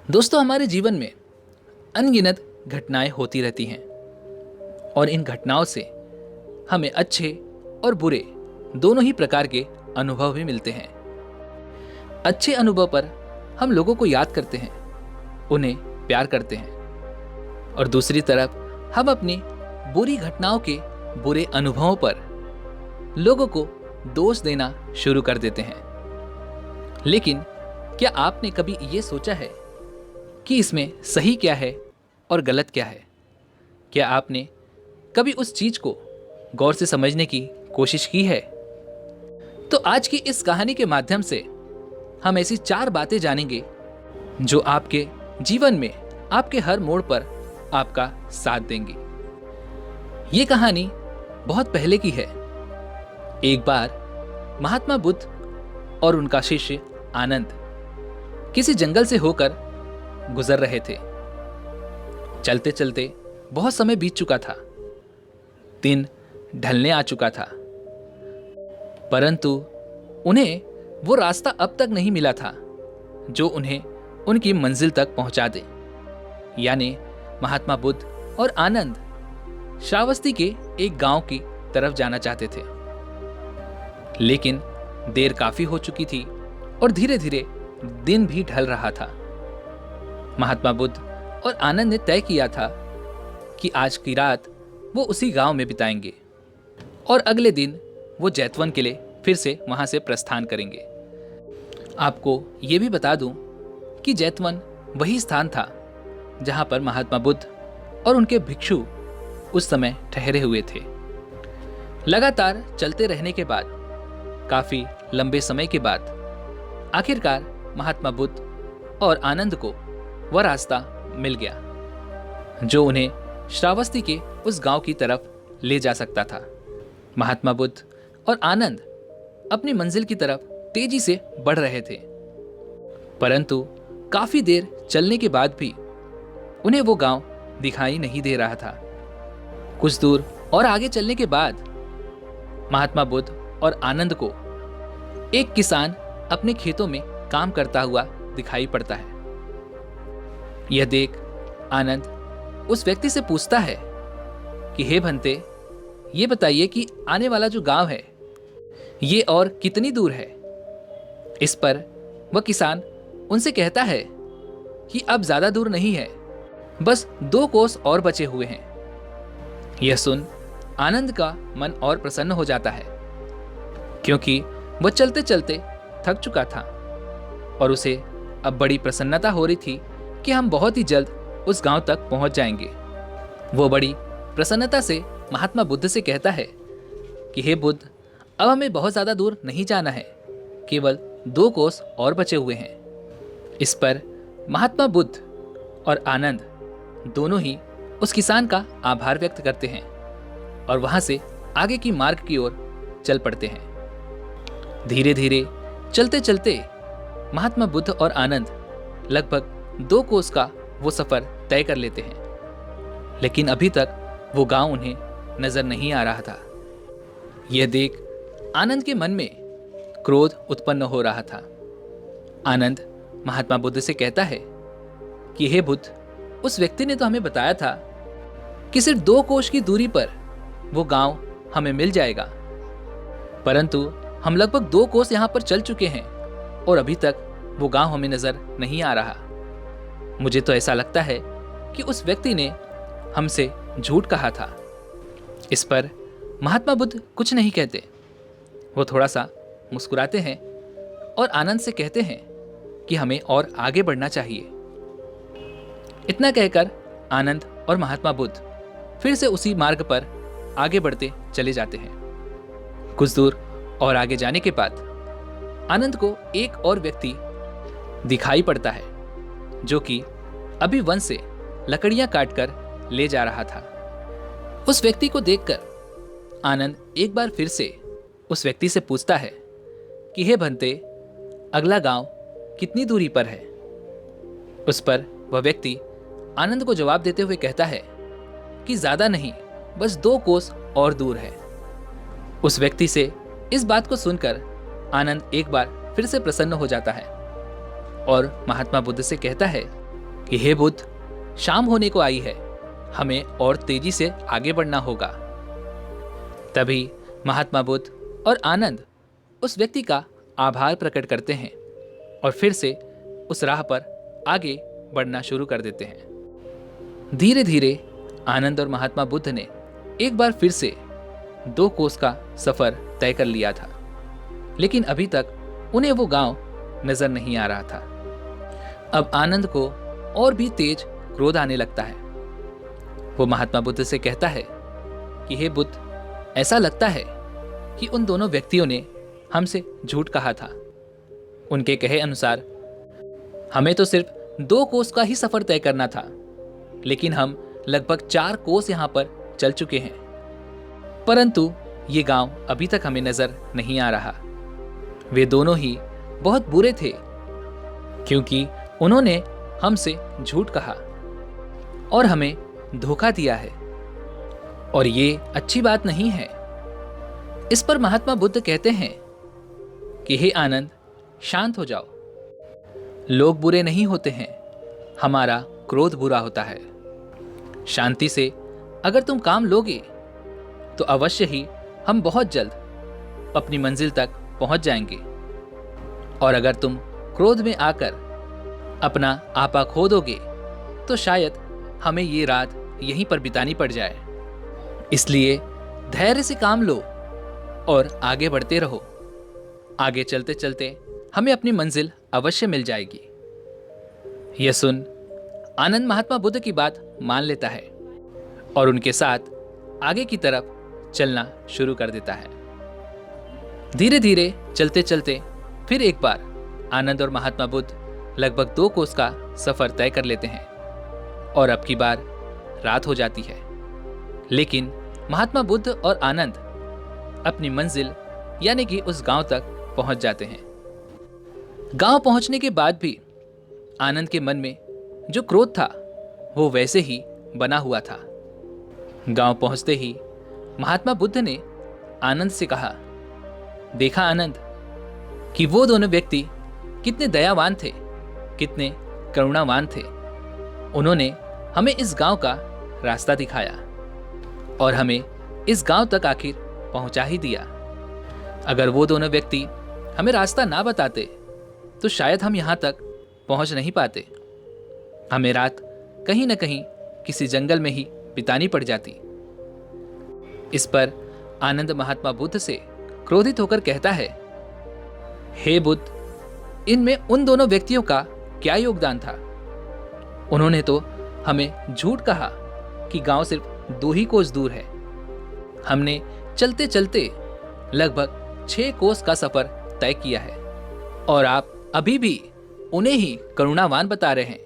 दोस्तों, हमारे जीवन में अनगिनत घटनाएं होती रहती हैं और इन घटनाओं से हमें अच्छे और बुरे दोनों ही प्रकार के अनुभव भी मिलते हैं। अच्छे अनुभव पर हम लोगों को याद करते हैं, उन्हें प्यार करते हैं और दूसरी तरफ हम अपनी बुरी घटनाओं के बुरे अनुभवों पर लोगों को दोष देना शुरू कर देते हैं। लेकिन क्या आपने कभी ये सोचा है कि इसमें सही क्या है और गलत क्या है? क्या आपने कभी उस चीज को गौर से समझने की कोशिश की है? तो आज की इस कहानी के माध्यम से हम ऐसी 4 बातें जानेंगे जो आपके जीवन में आपके हर मोड़ पर आपका साथ देंगी। ये कहानी बहुत पहले की है। एक बार महात्मा बुद्ध और उनका शिष्य आनंद किसी जंगल से होकर गुजर रहे थे। चलते चलते बहुत समय बीत चुका था, दिन ढलने आ चुका था, परंतु उन्हें वो रास्ता अब तक नहीं मिला था जो उन्हें उनकी मंजिल तक पहुंचा दे। यानी महात्मा बुद्ध और आनंद श्रावस्ती के एक गांव की तरफ जाना चाहते थे, लेकिन देर काफी हो चुकी थी और धीरे धीरे दिन भी ढल रहा था। महात्मा बुद्ध और आनंद ने तय किया था कि आज की रात वो उसी गांव में बिताएंगे और अगले दिन वो जैतवन के लिए फिर से वहां से प्रस्थान करेंगे। आपको ये भी बता दूं कि जैतवन वही स्थान था जहां पर महात्मा बुद्ध और उनके भिक्षु उस समय ठहरे हुए थे। लगातार चलते रहने के बाद, काफी लंबे समय के बाद, आखिरकार महात्मा बुद्ध और आनंद को वह रास्ता मिल गया जो उन्हें श्रावस्ती के उस गांव की तरफ ले जा सकता था। महात्मा बुद्ध और आनंद अपनी मंजिल की तरफ तेजी से बढ़ रहे थे, परंतु काफी देर चलने के बाद भी उन्हें वो गांव दिखाई नहीं दे रहा था। कुछ दूर और आगे चलने के बाद महात्मा बुद्ध और आनंद को एक किसान अपने खेतों में काम करता हुआ दिखाई पड़ता है। यह देख आनंद उस व्यक्ति से पूछता है कि हे भंते, ये बताइए कि आने वाला जो गांव है ये और कितनी दूर है? इस पर वह किसान उनसे कहता है कि अब ज्यादा दूर नहीं है, बस 2 कोस और बचे हुए हैं। यह सुन आनंद का मन और प्रसन्न हो जाता है, क्योंकि वह चलते चलते थक चुका था और उसे अब बड़ी प्रसन्नता हो रही थी कि हम बहुत ही जल्द उस गांव तक पहुंच जाएंगे। वो बड़ी प्रसन्नता से महात्मा बुद्ध से कहता है कि हे बुद्ध, अब हमें बहुत ज्यादा दूर नहीं जाना है, केवल 2 कोस और बचे हुए हैं। इस पर महात्मा बुद्ध और आनंद दोनों ही उस किसान का आभार व्यक्त करते हैं और वहां से आगे की मार्ग की ओर चल पड़ते हैं। धीरे धीरे चलते चलते महात्मा बुद्ध और आनंद लगभग 2 कोस का वो सफर तय कर लेते हैं, लेकिन अभी तक वो गांव उन्हें नजर नहीं आ रहा था। यह देख आनंद के मन में क्रोध उत्पन्न हो रहा था। आनंद महात्मा बुद्ध से कहता है कि हे बुद्ध, उस व्यक्ति ने तो हमें बताया था कि सिर्फ 2 कोस की दूरी पर वो गांव हमें मिल जाएगा, परंतु हम लगभग 2 कोस यहां पर चल चुके हैं और अभी तक वो गांव हमें नजर नहीं आ रहा। मुझे तो ऐसा लगता है कि उस व्यक्ति ने हमसे झूठ कहा था। इस पर महात्मा बुद्ध कुछ नहीं कहते। वो थोड़ा सा मुस्कुराते हैं और आनंद से कहते हैं कि हमें और आगे बढ़ना चाहिए। इतना कहकर आनंद और महात्मा बुद्ध फिर से उसी मार्ग पर आगे बढ़ते चले जाते हैं। कुछ दूर और आगे जाने के बाद आनंद को एक और व्यक्ति दिखाई पड़ता है जो कि अभी वन से लकड़ियां काटकर ले जा रहा था। उस व्यक्ति को देखकर आनंद एक बार फिर से उस व्यक्ति से पूछता है कि हे भंते, अगला गांव कितनी दूरी पर है? उस पर वह व्यक्ति आनंद को जवाब देते हुए कहता है कि ज्यादा नहीं, बस 2 कोस और दूर है। उस व्यक्ति से इस बात को सुनकर आनंद एक बार फिर से प्रसन्न हो जाता है और महात्मा बुद्ध से कहता है कि हे बुद्ध, शाम होने को आई है, हमें और तेजी से आगे बढ़ना होगा। तभी महात्मा बुद्ध और आनंद उस व्यक्ति का आभार प्रकट करते हैं और फिर से उस राह पर आगे बढ़ना शुरू कर देते हैं। धीरे धीरे आनंद और महात्मा बुद्ध ने एक बार फिर से 2 कोस का सफर तय कर लिया था, लेकिन अभी तक उन्हें वो गांव नजर नहीं आ रहा था। अब आनंद को और भी तेज क्रोध आने लगता है। वो महात्मा बुद्ध से कहता है कि हे बुद्ध, ऐसा लगता है कि उन दोनों व्यक्तियों ने हमसे झूठ कहा था। उनके कहे अनुसार हमें तो सिर्फ 2 कोस का ही सफर तय करना था, लेकिन हम लगभग 4 कोस यहां पर चल चुके हैं, परंतु ये गांव अभी तक हमें नजर नहीं आ रहा। वे दोनों ही बहुत बुरे थे, क्योंकि उन्होंने हमसे झूठ कहा और हमें धोखा दिया है, और ये अच्छी बात नहीं है। इस पर महात्मा बुद्ध कहते हैं कि हे आनंद, शांत हो जाओ। लोग बुरे नहीं होते हैं, हमारा क्रोध बुरा होता है। शांति से अगर तुम काम लोगे तो अवश्य ही हम बहुत जल्द अपनी मंजिल तक पहुंच जाएंगे, और अगर तुम क्रोध में आकर अपना आपा खो दोगे तो शायद हमें ये रात यहीं पर बितानी पड़ जाए। इसलिए धैर्य से काम लो और आगे बढ़ते रहो। आगे चलते चलते हमें अपनी मंजिल अवश्य मिल जाएगी। यह सुन आनंद महात्मा बुद्ध की बात मान लेता है और उनके साथ आगे की तरफ चलना शुरू कर देता है। धीरे धीरे चलते चलते फिर एक बार आनंद और महात्मा बुद्ध लगभग 2 कोस का सफर तय कर लेते हैं और अब की बार रात हो जाती है। लेकिन महात्मा बुद्ध और आनंद अपनी मंजिल यानी कि उस गांव तक पहुंच जाते हैं। गांव पहुंचने के बाद भी आनंद के मन में जो क्रोध था वो वैसे ही बना हुआ था। गांव पहुंचते ही महात्मा बुद्ध ने आनंद से कहा, देखा आनंद कि वो दोनों व्यक्ति कितने दयावान थे, कितने करुणावान थे। उन्होंने हमें इस गांव का रास्ता दिखाया और हमें इस गांव तक आखिर पहुंचा ही दिया। अगर वो दोनों व्यक्ति हमें रास्ता ना बताते तो शायद हम यहां तक पहुंच नहीं पाते। हमें रात कहीं न कहीं किसी जंगल में ही बितानी पड़ जाती। इस पर आनंद महात्मा बुद्ध से क्रोधित होकर कहता है, हे बुद्ध, इनमें उन दोनों व्यक्तियों का क्या योगदान था? उन्होंने तो हमें झूठ कहा कि गांव सिर्फ 2 ही कोस दूर है। हमने चलते चलते लगभग 6 कोस का सफर तय किया है और आप अभी भी उन्हें ही करुणावान बता रहे हैं,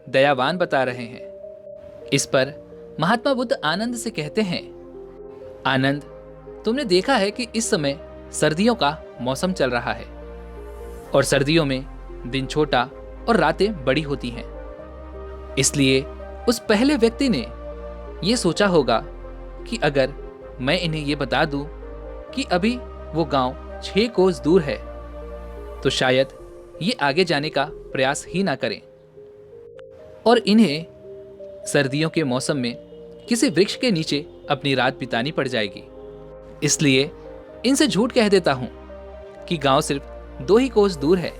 दयावान बता रहे हैं। इस पर महात्मा बुद्ध आनंद से कहते हैं, आनंद, तुमने देखा है कि इस समय सर्दियों का मौसम चल रहा है और सर्दियों में दिन छोटा और रातें बड़ी होती हैं। इसलिए उस पहले व्यक्ति ने यह सोचा होगा कि अगर मैं इन्हें यह बता दूं कि अभी वो गांव 6 कोस दूर है तो शायद ये आगे जाने का प्रयास ही ना करें और इन्हें सर्दियों के मौसम में किसी वृक्ष के नीचे अपनी रात बितानी पड़ जाएगी। इसलिए इनसे झूठ कह देता हूं कि गांव सिर्फ 2 ही कोस दूर है,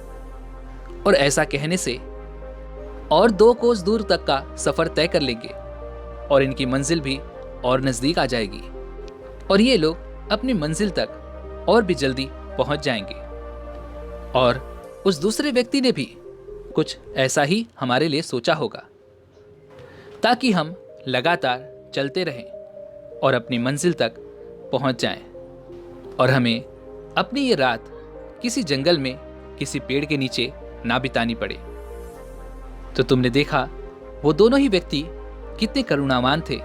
और ऐसा कहने से और 2 कोस दूर तक का सफर तय कर लेंगे और इनकी मंजिल भी और नजदीक आ जाएगी और ये लोग अपनी मंजिल तक और भी जल्दी पहुंच जाएंगे। और उस दूसरे व्यक्ति ने भी कुछ ऐसा ही हमारे लिए सोचा होगा, ताकि हम लगातार चलते रहें और अपनी मंजिल तक पहुंच जाएं और हमें अपनी ये रात किसी जंगल में किसी पेड़ के नीचे ना बितानी पड़े। तो तुमने देखा वो दोनों ही व्यक्ति कितने करुणावान थे,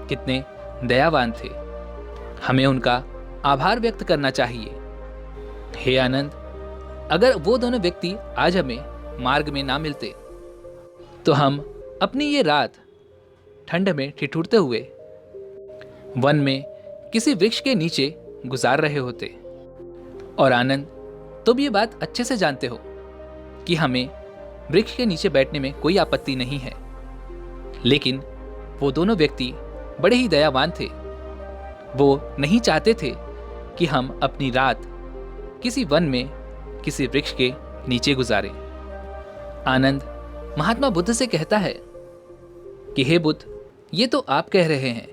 कितने दयावान थे। हमें उनका आभार व्यक्त करना चाहिए। हे आनंद, अगर वो दोनों व्यक्ति आज हमें मार्ग में ना मिलते तो हम अपनी ये रात ठंड में ठिठुरते हुए वन में किसी वृक्ष के नीचे गुजार रहे होते। और आनंद, तुम ये बात अच्छे से जानते हो कि हमें वृक्ष के नीचे बैठने में कोई आपत्ति नहीं है, लेकिन वो दोनों व्यक्ति बड़े ही दयावान थे। वो नहीं चाहते थे कि हम अपनी रात किसी वन में किसी वृक्ष के नीचे गुजारें। आनंद महात्मा बुद्ध से कहता है कि हे बुद्ध, ये तो आप कह रहे हैं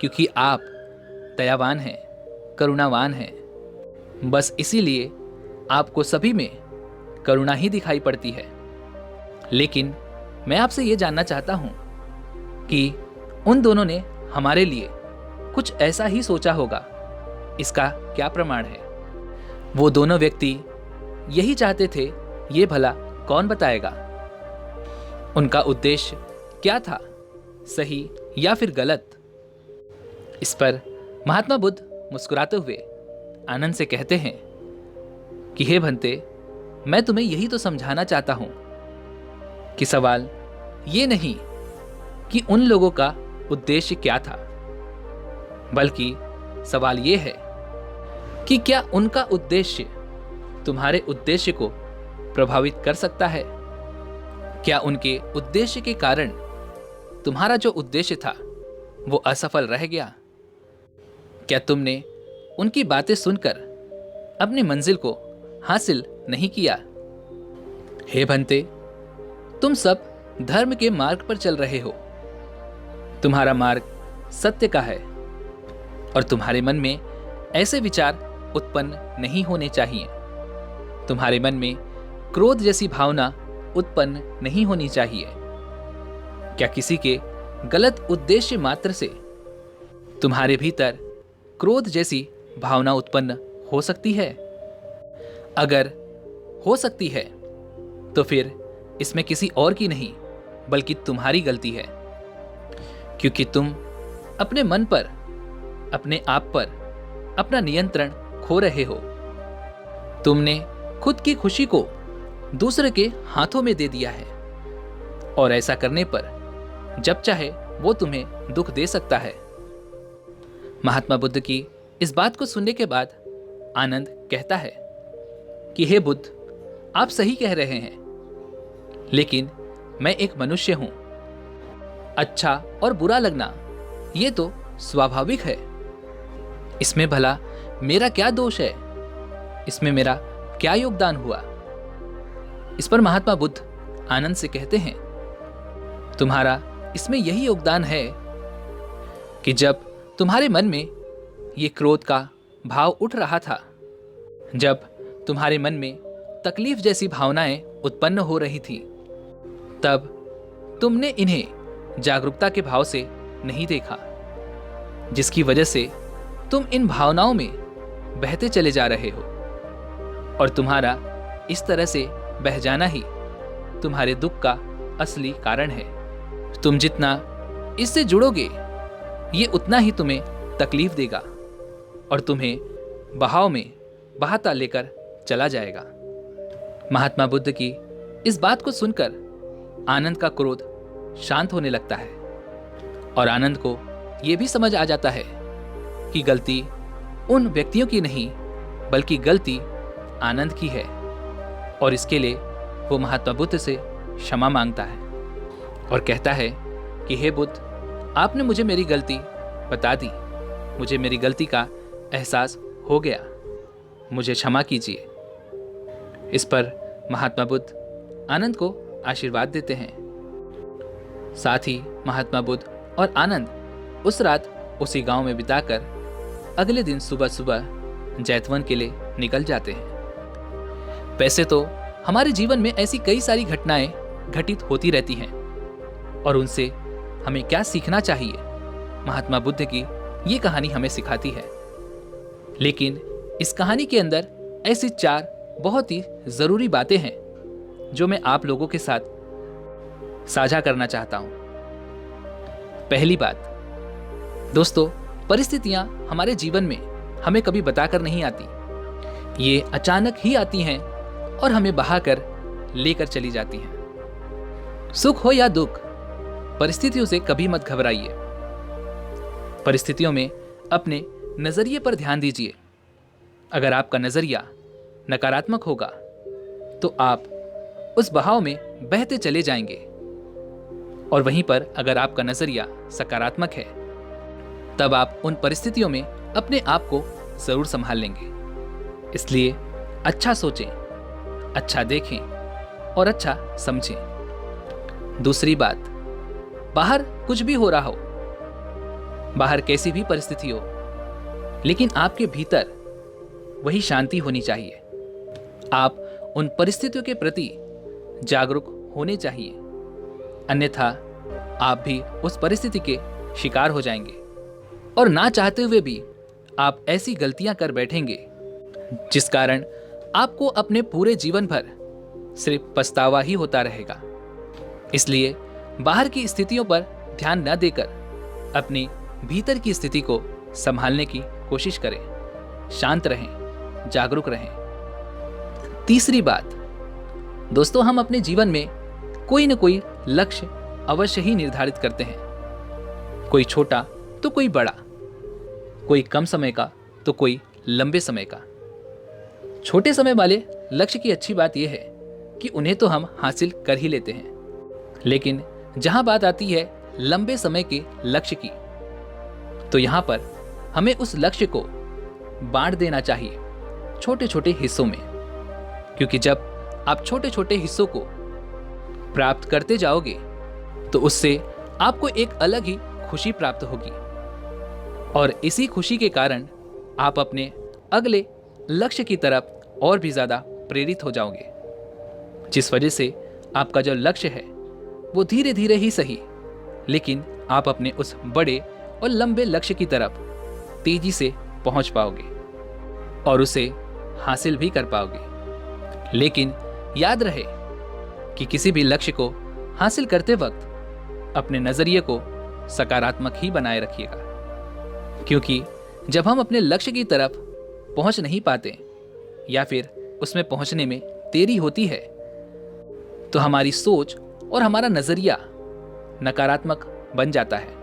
क्योंकि आप दयावान हैं, करुणावान हैं, बस इसीलिए आपको सभी में करुणा ही दिखाई पड़ती है। लेकिन मैं आपसे ये जानना चाहता हूं कि उन दोनों ने हमारे लिए कुछ ऐसा ही सोचा होगा, इसका क्या प्रमाण है? वो दोनों व्यक्ति यही चाहते थे, ये भला कौन बताएगा? उनका उद्देश्य क्या था, सही या फिर गलत? इस पर महात्मा बुद्ध मुस्कुराते हुए आनंद से कहते हैं कि हे भंते, मैं तुम्हें यही तो समझाना चाहता हूं कि सवाल ये नहीं कि उन लोगों का उद्देश्य क्या था, बल्कि सवाल ये है कि क्या उनका उद्देश्य तुम्हारे उद्देश्य को प्रभावित कर सकता है? क्या उनके उद्देश्य के कारण तुम्हारा जो उद्देश्य था वो असफल रह गया? क्या तुमने उनकी बातें सुनकर अपनी मंजिल को हासिल नहीं किया? हे भंते, तुम सब धर्म के मार्ग पर चल रहे हो। तुम्हारा मार्ग सत्य का है और तुम्हारे मन में ऐसे विचार उत्पन्न नहीं होने चाहिए। तुम्हारे मन में क्रोध जैसी भावना उत्पन्न नहीं होनी चाहिए। क्या किसी के गलत उद्देश्य मात्र से तुम्हारे भीतर क्रोध जैसी भावना उत्पन्न हो सकती है? अगर हो सकती है तो फिर इसमें किसी और की नहीं बल्कि तुम्हारी गलती है, क्योंकि तुम अपने मन पर, अपने आप पर अपना नियंत्रण खो रहे हो। तुमने खुद की खुशी को दूसरे के हाथों में दे दिया है और ऐसा करने पर जब चाहे वो तुम्हें दुख दे सकता है। महात्मा बुद्ध की इस बात को सुनने के बाद आनंद कहता है कि हे बुद्ध, आप सही कह रहे हैं, लेकिन मैं एक मनुष्य हूं। अच्छा और बुरा लगना ये तो स्वाभाविक है। इसमें भला मेरा क्या दोष है? इसमें मेरा क्या योगदान हुआ? इस पर महात्मा बुद्ध आनंद से कहते हैं, तुम्हारा इसमें यही योगदान है कि जब तुम्हारे मन में ये क्रोध का भाव उठ रहा था, जब तुम्हारे मन में तकलीफ जैसी भावनाएं उत्पन्न हो रही थी, तब तुमने इन्हें जागरूकता के भाव से नहीं देखा, जिसकी वजह से तुम इन भावनाओं में बहते चले जा रहे हो और तुम्हारा इस तरह से बह जाना ही तुम्हारे दुख का असली कारण है। तुम जितना इससे जुड़ोगे, ये उतना ही तुम्हें तकलीफ देगा और तुम्हें बहाव में बहाता लेकर चला जाएगा। महात्मा बुद्ध की इस बात को सुनकर आनंद का क्रोध शांत होने लगता है और आनंद को यह भी समझ आ जाता है कि गलती उन व्यक्तियों की नहीं बल्कि गलती आनंद की है और इसके लिए वो महात्मा बुद्ध से क्षमा मांगता है और कहता है कि हे बुद्ध, आपने मुझे मेरी गलती बता दी, मुझे मेरी गलती का एहसास हो गया, मुझे क्षमा कीजिए। इस पर महात्मा बुद्ध आनंद को आशीर्वाद देते हैं। साथ ही महात्मा बुद्ध और आनंद उस रात उसी गांव में बिताकर अगले दिन सुबह सुबह जैतवन के लिए निकल जाते हैं। वैसे तो हमारे जीवन में ऐसी कई सारी घटनाएं घटित होती रहती हैं और उनसे हमें क्या सीखना चाहिए, महात्मा बुद्ध की ये कहानी हमें सिखाती है। लेकिन इस कहानी के अंदर ऐसी 4 बहुत ही जरूरी बातें हैं जो मैं आप लोगों के साथ साझा करना चाहता हूं। पहली बात, दोस्तों, परिस्थितियां हमारे जीवन में हमें कभी बताकर नहीं आती, ये अचानक ही आती हैं और हमें बहाकर लेकर चली जाती हैं। सुख हो या दुख, परिस्थितियों से कभी मत घबराइए। परिस्थितियों में अपने नजरिए पर ध्यान दीजिए। अगर आपका नजरिया नकारात्मक होगा तो आप उस बहाव में बहते चले जाएंगे। और वहीं पर अगर आपका नजरिया सकारात्मक है, तब आप उन परिस्थितियों में अपने आप को जरूर संभाल लेंगे। इसलिए अच्छा सोचें, अच्छा देखें और अच्छा समझें। दूसरी बात, बाहर कुछ भी हो रहा हो, बाहर कैसी भी परिस्थिति हो, लेकिन आपके भीतर वही शांति होनी चाहिए। आप उन परिस्थितियों के प्रति जागरूक होने चाहिए, अन्यथा आप भी उस परिस्थिति के शिकार हो जाएंगे और ना चाहते हुए भी आप ऐसी गलतियां कर बैठेंगे जिस कारण आपको अपने पूरे जीवन भर सिर्फ पछतावा ही होता रहेगा। इसलिए बाहर की स्थितियों पर ध्यान न देकर अपनी भीतर की स्थिति को संभालने की कोशिश करें। शांत रहें, जागरूक रहें। तीसरी बात, दोस्तों, हम अपने जीवन में कोई न कोई लक्ष्य अवश्य ही निर्धारित करते हैं। कोई छोटा तो कोई बड़ा, कोई कम समय का तो कोई लंबे समय का। छोटे समय वाले लक्ष्य की अच्छी बात यह है कि उन्हें तो हम हासिल कर ही लेते हैं, लेकिन जहां बात आती है लंबे समय के लक्ष्य की, तो यहां पर हमें उस लक्ष्य को बांट देना चाहिए छोटे छोटे हिस्सों में। क्योंकि जब आप छोटे छोटे हिस्सों को प्राप्त करते जाओगे तो उससे आपको एक अलग ही खुशी प्राप्त होगी और इसी खुशी के कारण आप अपने अगले लक्ष्य की तरफ और भी ज़्यादा प्रेरित हो जाओगे, जिस वजह से आपका जो लक्ष्य है वो धीरे धीरे ही सही, लेकिन आप अपने उस बड़े और लंबे लक्ष्य की तरफ तेजी से पहुंच पाओगे और उसे हासिल भी कर पाओगे। लेकिन याद रहे कि किसी भी लक्ष्य को हासिल करते वक्त अपने नजरिए को सकारात्मक ही बनाए रखिएगा, क्योंकि जब हम अपने लक्ष्य की तरफ पहुंच नहीं पाते या फिर उसमें पहुंचने में देरी होती है, तो हमारी सोच और हमारा नजरिया नकारात्मक बन जाता है।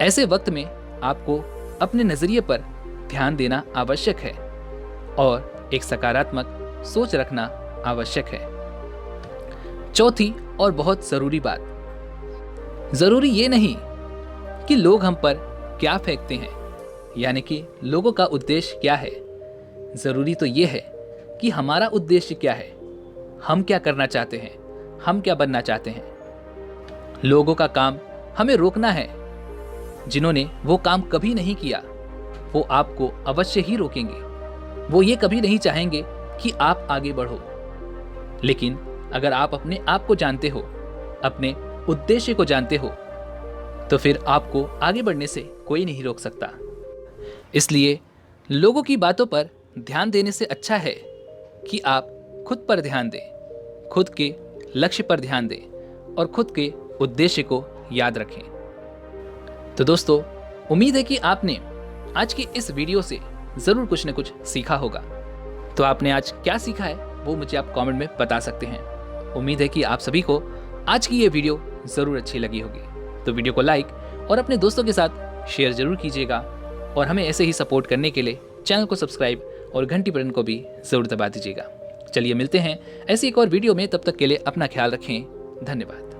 ऐसे वक्त में आपको अपने नजरिए पर ध्यान देना आवश्यक है और एक सकारात्मक सोच रखना आवश्यक है। चौथी और बहुत जरूरी बात, जरूरी ये नहीं कि लोग हम पर क्या फेंकते हैं, यानी कि लोगों का उद्देश्य क्या है। जरूरी तो ये है कि हमारा उद्देश्य क्या है, हम क्या करना चाहते हैं, हम क्या बनना चाहते हैं। लोगों का काम हमें रोकना है। जिन्होंने वो काम कभी नहीं किया वो आपको अवश्य ही रोकेंगे। वो ये कभी नहीं चाहेंगे कि आप आगे बढ़ो। लेकिन अगर आप अपने आप को जानते हो, अपने उद्देश्य को जानते हो, तो फिर आपको आगे बढ़ने से कोई नहीं रोक सकता। इसलिए लोगों की बातों पर ध्यान देने से अच्छा है कि आप खुद पर ध्यान दें, खुद के लक्ष्य पर ध्यान दें और खुद के उद्देश्य को याद रखें। तो दोस्तों, उम्मीद है कि आपने आज की इस वीडियो से ज़रूर कुछ न कुछ सीखा होगा। तो आपने आज क्या सीखा है वो मुझे आप कमेंट में बता सकते हैं। उम्मीद है कि आप सभी को आज की ये वीडियो ज़रूर अच्छी लगी होगी। तो वीडियो को लाइक और अपने दोस्तों के साथ शेयर ज़रूर कीजिएगा और हमें ऐसे ही सपोर्ट करने के लिए चैनल को सब्सक्राइब और घंटी बटन को भी ज़रूर दबा दीजिएगा। चलिए मिलते हैं ऐसी एक और वीडियो में, तब तक के लिए अपना ख्याल रखें। धन्यवाद।